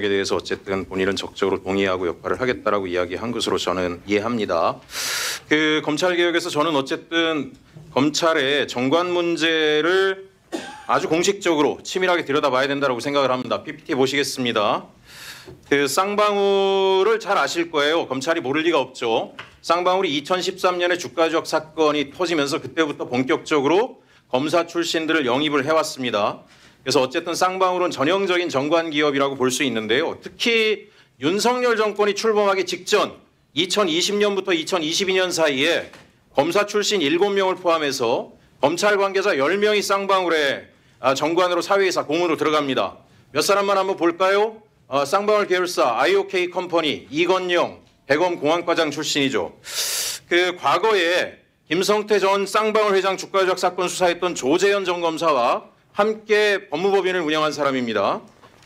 대해 대해서 어쨌든 본인은 적극적으로 동의하고 역할을 하겠다라고 이야기한 것으로 저는 이해합니다. 그 검찰 개혁에서 저는 어쨌든 검찰의 정관 문제를 아주 공식적으로 치밀하게 들여다봐야 된다고 생각을 합니다. PPT 보시겠습니다. 그 쌍방울을 잘 아실 거예요. 검찰이 모를 리가 없죠. 쌍방울이 2013년에 주가 조작 사건이 터지면서 그때부터 본격적으로 검사 출신들을 영입을 해왔습니다. 그래서 어쨌든 쌍방울은 전형적인 정관 기업이라고 볼 수 있는데요. 특히 윤석열 정권이 출범하기 직전 2020년부터 2022년 사이에 검사 출신 7명을 포함해서 검찰 관계자 10명이 쌍방울에 정관으로 사회이사 공으로 들어갑니다. 몇 사람만 한번 볼까요? 쌍방울 계열사 IOK 컴퍼니 이건영 대검 공안과장 출신이죠. 그 과거에 김성태 전 쌍방울 회장 주가 조작 사건 수사했던 조재현 전 검사와 함께 법무법인을 운영한 사람입니다.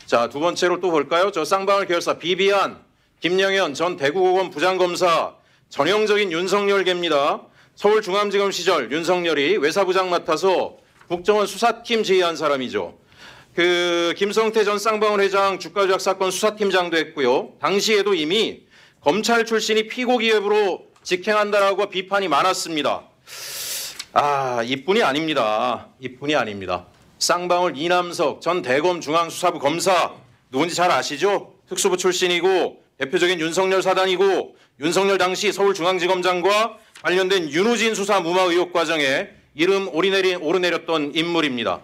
자, 두 번째로 또 볼까요? 저 쌍방울 계열사 비비안 김영현 전 대구고검 부장검사 전형적인 윤석열계입니다. 서울중앙지검 시절 윤석열이 외사부장 맡아서 국정원 수사팀 지휘한 사람이죠. 그 김성태 전 쌍방울 회장 주가 조작 사건 수사팀장도 했고요. 당시에도 이미 검찰 출신이 피고 기업으로 직행한다라고 비판이 많았습니다. 이뿐이 아닙니다. 이뿐이 아닙니다. 쌍방울 이남석 전 대검 중앙수사부 검사 누군지 잘 아시죠? 특수부 출신이고 대표적인 윤석열 사단이고 윤석열 당시 서울중앙지검장과 관련된 윤우진 수사 무마 의혹 과정에 이름 오르내렸던 인물입니다.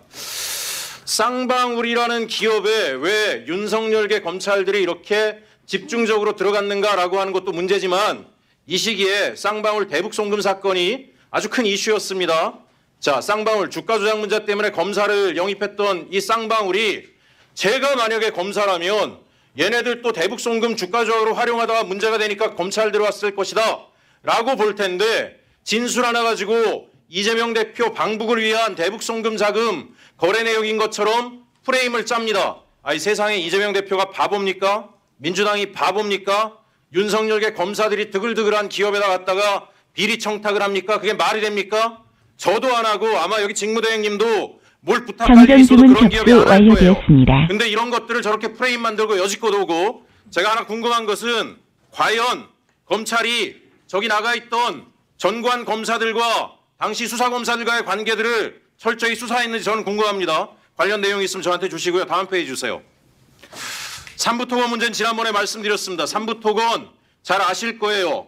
쌍방울이라는 기업에 왜 윤석열계 검찰들이 이렇게 집중적으로 들어갔는가라고 하는 것도 문제지만 이 시기에 쌍방울 대북송금 사건이 아주 큰 이슈였습니다. 자, 쌍방울 주가 조작 문제 때문에 검사를 영입했던 이 쌍방울이 제가 만약에 검사라면 얘네들 또 대북송금 주가 조작으로 활용하다가 문제가 되니까 검찰 들어왔을 것이다 라고 볼 텐데 진술 하나 가지고 이재명 대표 방북을 위한 대북송금 자금 거래 내역인 것처럼 프레임을 짭니다. 이 세상에 이재명 대표가 바보입니까? 민주당이 바보입니까? 윤석열계 검사들이 드글드글한 기업에다 갖다가 비리 청탁을 합니까? 그게 말이 됩니까? 저도 안 하고 아마 여기 직무대행님도 뭘 부탁할 게 있어도 그런 기업이 안 할 거예요. 근데 이런 것들을 저렇게 프레임 만들고 여지껏 오고 제가 하나 궁금한 것은 과연 검찰이 저기 나가 있던 전관 검사들과 당시 수사검사들과의 관계들을 철저히 수사했는지 저는 궁금합니다. 관련 내용이 있으면 저한테 주시고요. 다음 페이지 주세요. 삼부토건 문제는 지난번에 말씀드렸습니다. 삼부토건 잘 아실 거예요.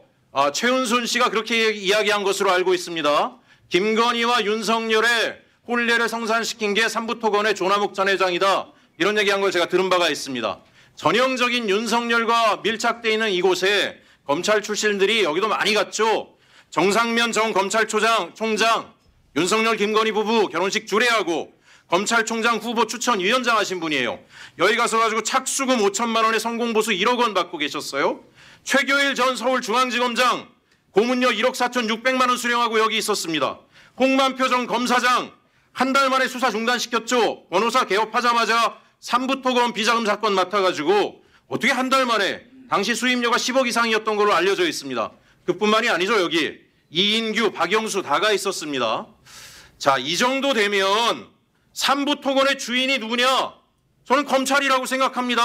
최은순 씨가 그렇게 이야기한 것으로 알고 있습니다. 김건희와 윤석열의 혼례를 성사시킨 게 삼부토건의 조남욱 전 회장이다. 이런 얘기한 걸 제가 들은 바가 있습니다. 전형적인 윤석열과 밀착되어 있는 이곳에 검찰 출신들이 여기도 많이 갔죠. 정상면 전 검찰총장, 윤석열 김건희 부부 결혼식 주례하고 검찰총장 후보 추천위원장 하신 분이에요. 여기 가서 가지고 착수금 5천만 원에 성공보수 1억 원 받고 계셨어요. 최교일 전 서울중앙지검장 고문료 1억 4,600만 원 수령하고 여기 있었습니다. 홍만표 전 검사장 한 달 만에 수사 중단시켰죠. 변호사 개업하자마자 삼부토건 비자금 사건 맡아가지고 어떻게 한 달 만에 당시 수임료가 10억 이상이었던 걸로 알려져 있습니다. 그뿐만이 아니죠. 여기 이인규, 박영수 다가 있었습니다. 자, 이 정도 되면 삼부토건의 주인이 누구냐? 저는 검찰이라고 생각합니다.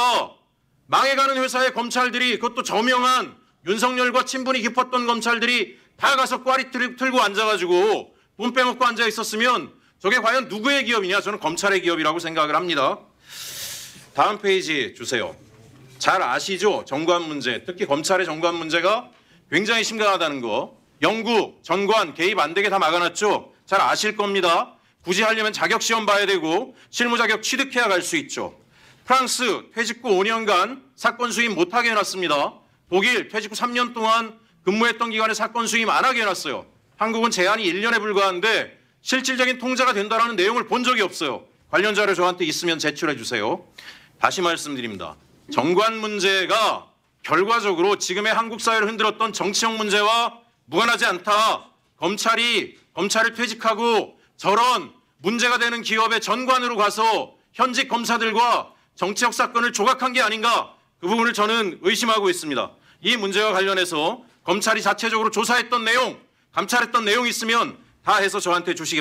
망해가는 회사의 검찰들이 그것도 저명한 윤석열과 친분이 깊었던 검찰들이 다 가서 꽈리 틀고 앉아가지고 돈 빼먹고 앉아 있었으면 저게 과연 누구의 기업이냐? 저는 검찰의 기업이라고 생각을 합니다. 다음 페이지 주세요. 잘 아시죠? 정관 문제, 특히 검찰의 정관 문제가 굉장히 심각하다는 거. 영구, 전관, 개입 안 되게 다 막아놨죠? 잘 아실 겁니다. 굳이 하려면 자격시험 봐야 되고 실무 자격 취득해야 갈 수 있죠. 프랑스 퇴직 후 5년간 사건 수임 못하게 해놨습니다. 독일 퇴직 후 3년 동안 근무했던 기간에 사건 수임 안 하게 해놨어요. 한국은 제한이 1년에 불과한데 실질적인 통제가 된다는 내용을 본 적이 없어요. 관련 자료 저한테 있으면 제출해 주세요. 다시 말씀드립니다. 정관 문제가 결과적으로 지금의 한국 사회를 흔들었던 정치적 문제와 무관하지 않다. 검찰을 퇴직하고 저런 문제가 되는 기업의 전관으로 가서 현직 검사들과 정치적 사건을 조각한 게 아닌가, 그 부분을 저는 의심하고 있습니다. 이 문제와 관련해서 검찰이 자체적으로 조사했던 내용, 감찰했던 내용이 있으면 다 해서 저한테 주시기 바랍니다.